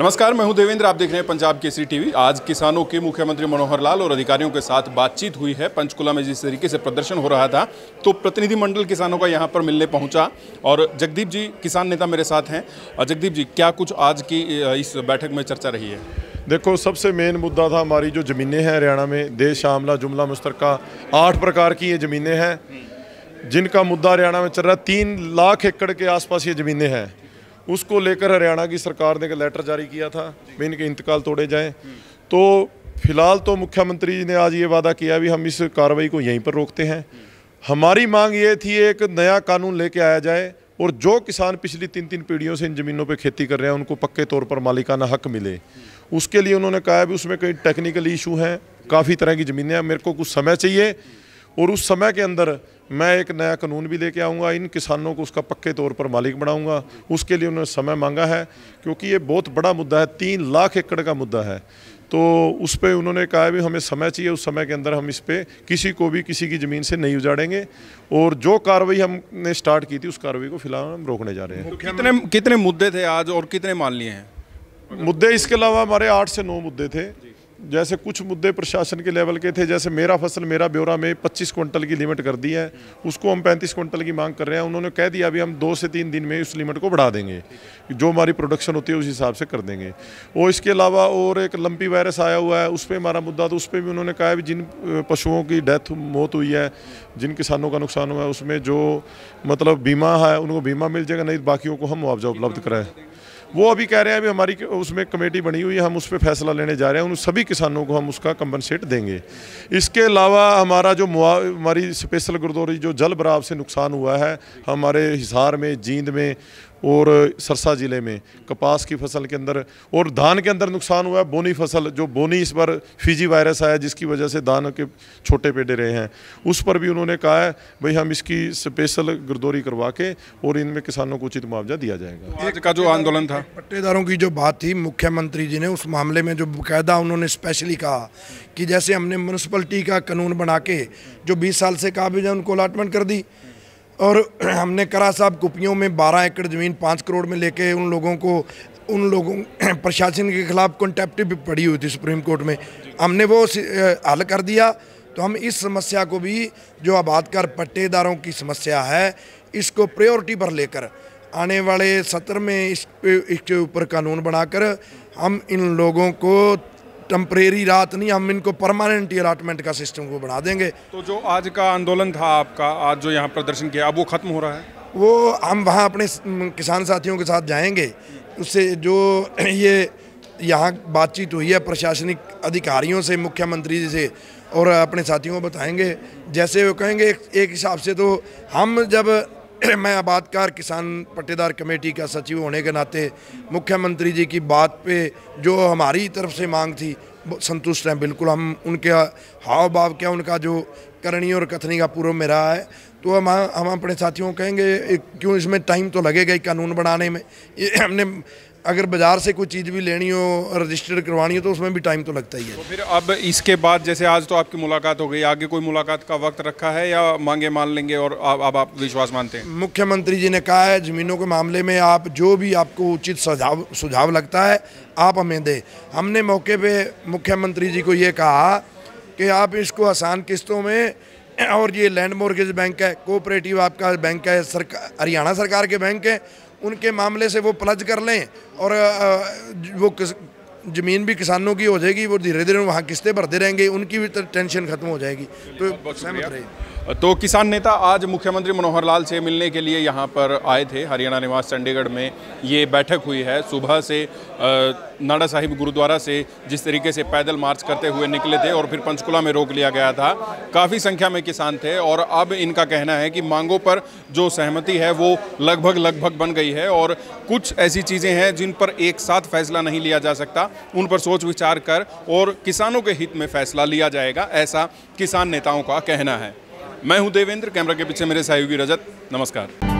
नमस्कार, मैं हूं देवेंद्र। आप देख रहे हैं पंजाब केसरी टीवी। आज किसानों के मुख्यमंत्री मनोहर लाल और अधिकारियों के साथ बातचीत हुई है। पंचकुला में जिस तरीके से प्रदर्शन हो रहा था तो प्रतिनिधिमंडल किसानों का यहां पर मिलने पहुंचा और जगदीप जी किसान नेता मेरे साथ हैं। जगदीप जी, क्या कुछ आज की इस बैठक में चर्चा रही है? देखो, सबसे मेन मुद्दा था हमारी जो ज़मीनें हैं हरियाणा में, देश आमला जुमला मुश्तरका 8 प्रकार की ये ज़मीनें हैं जिनका मुद्दा हरियाणा में चल रहा है। 3 लाख एकड़ के आसपास ये ज़मीनें हैं। उसको लेकर हरियाणा की सरकार ने एक लेटर जारी किया था भी इनके इंतकाल तोड़े जाएं। तो फिलहाल तो मुख्यमंत्री जी ने आज ये वादा किया भी हम इस कार्रवाई को यहीं पर रोकते हैं। हमारी मांग ये थी एक नया कानून लेके आया जाए और जो किसान पिछली 3 पीढ़ियों से इन ज़मीनों पे खेती कर रहे हैं उनको पक्के तौर पर मालिकाना हक मिले। उसके लिए उन्होंने कहा है भी उसमें कई टेक्निकल इशू हैं, काफ़ी तरह की ज़मीनें हैं, मेरे को कुछ समय चाहिए और उस समय के अंदर मैं एक नया कानून भी लेके आऊँगा, इन किसानों को उसका पक्के तौर पर मालिक बनाऊँगा। उसके लिए उन्होंने समय मांगा है क्योंकि ये बहुत बड़ा मुद्दा है, 3 लाख एकड़ का मुद्दा है। तो उस पर उन्होंने कहा है भी हमें समय चाहिए, उस समय के अंदर हम इस पर किसी को भी किसी की ज़मीन से नहीं उजाड़ेंगे और जो कार्रवाई हमने स्टार्ट की थी उस कार्रवाई को फिलहाल हम रोकने जा रहे हैं। तो कितने मुद्दे थे आज और कितने मान लिए हैं मुद्दे? इसके अलावा हमारे 8 से 9 मुद्दे थे। जैसे कुछ मुद्दे प्रशासन के लेवल के थे, जैसे मेरा फसल मेरा ब्यौरा में 25 क्विंटल की लिमिट कर दी है, उसको हम 35 क्विंटल की मांग कर रहे हैं। उन्होंने कह दिया अभी हम 2 से 3 दिन में उस लिमिट को बढ़ा देंगे, जो हमारी प्रोडक्शन होती है उस हिसाब से कर देंगे। और इसके अलावा और एक लंपी वायरस आया हुआ है, उस पर हमारा मुद्दा, तो उस पर भी उन्होंने कहा है भी जिन पशुओं की मौत हुई है, जिन किसानों का नुकसान हुआ है, उसमें जो मतलब बीमा है उनको बीमा मिल जाएगा, नहीं बाकियों को हम मुआवजा उपलब्ध कराएं। वो अभी कह रहे हैं अभी हमारी उसमें कमेटी बनी हुई है, हम उस पर फैसला लेने जा रहे हैं, उन सभी किसानों को हम उसका कंपनसेट देंगे। इसके अलावा हमारा जो हमारी स्पेशल गुरुद्वारा जो जल भराव से नुकसान हुआ है हमारे हिसार में, जींद में और सरसा ज़िले में कपास की फसल के अंदर और धान के अंदर नुकसान हुआ है। बोनी फसल, जो बोनी इस बार फीजी वायरस आया जिसकी वजह से धान के छोटे पेड़े रहे हैं, उस पर भी उन्होंने कहा है भाई हम इसकी स्पेशल गिरदौरी करवा के और इनमें किसानों को उचित मुआवजा दिया जाएगा। आज का जो आंदोलन था, पट्टेदारों की जो बात थी, मुख्यमंत्री जी ने उस मामले में जो बाकायदा उन्होंने स्पेशली कहा कि जैसे हमने म्यूनसिपलिटी का कानून बना के जो 20 साल से काबिज है उनको अलाटमेंट कर दी और हमने करा साहब कुपियों में 12 एकड़ ज़मीन 5 करोड़ में लेके उन लोगों प्रशासन के खिलाफ कंटेप्ट भी पड़ी हुई थी सुप्रीम कोर्ट में, हमने वो हल कर दिया। तो हम इस समस्या को भी जो आबादकार पट्टेदारों की समस्या है इसको प्रायोरिटी पर लेकर आने वाले सत्र में इसके ऊपर कानून बनाकर हम इन लोगों को टेम्परेरी राहत नहीं, हम इनको परमानेंट अलॉटमेंट का सिस्टम को बढ़ा देंगे। तो जो आज का आंदोलन था आपका, आज जो यहाँ प्रदर्शन किया, अब वो खत्म हो रहा है? वो हम वहाँ अपने किसान साथियों के साथ जाएंगे, उससे जो ये यहाँ बातचीत हुई है प्रशासनिक अधिकारियों से, मुख्यमंत्री जी से और अपने साथियों को बताएंगे। जैसे वो कहेंगे एक हिसाब से तो हम जब मैं आबादकार किसान पट्टेदार कमेटी का सचिव होने के नाते मुख्यमंत्री जी की बात पे जो हमारी तरफ से मांग थी संतुष्ट हैं बिल्कुल। हम उनके हाव भाव क्या, उनका जो करनी और कथनी का पूर्व में रहा है, तो हम अपने साथियों को कहेंगे क्यों इसमें टाइम तो लगेगा ही कानून बनाने में। ये हमने अगर बाज़ार से कोई चीज़ भी लेनी हो, रजिस्टर्ड करवानी हो तो उसमें भी टाइम तो लगता ही है। तो फिर अब इसके बाद जैसे आज तो आपकी मुलाकात हो गई, आगे कोई मुलाकात का वक्त रखा है या मांगे मान लेंगे और अब आप विश्वास मानते हैं? मुख्यमंत्री जी ने कहा है ज़मीनों के मामले में आप जो भी आपको उचित सुझाव लगता है आप हमें दें। हमने मौके पर मुख्यमंत्री जी को ये कहा कि आप इसको आसान किस्तों में, और ये लैंड मॉर्गेज बैंक है, कोऑपरेटिव आपका बैंक है, हरियाणा सरकार के बैंक है, उनके मामले से वो प्लज कर लें और वो ज़मीन भी किसानों की हो जाएगी, वो धीरे धीरे वहाँ किस्तें भरते रहेंगे, उनकी भी टेंशन खत्म हो जाएगी। तो सहमत रहे। तो किसान नेता आज मुख्यमंत्री मनोहर लाल से मिलने के लिए यहाँ पर आए थे। हरियाणा निवास चंडीगढ़ में ये बैठक हुई है। सुबह से नाडा साहिब गुरुद्वारा से जिस तरीके से पैदल मार्च करते हुए निकले थे और फिर पंचकुला में रोक लिया गया था, काफ़ी संख्या में किसान थे और अब इनका कहना है कि मांगों पर जो सहमति है वो लगभग बन गई है और कुछ ऐसी चीज़ें हैं जिन पर एक साथ फैसला नहीं लिया जा सकता, उन पर सोच विचार कर और किसानों के हित में फैसला लिया जाएगा, ऐसा किसान नेताओं का कहना है। मैं हूं देवेंद्र, कैमरा के पीछे मेरे सहयोगी रजत। नमस्कार।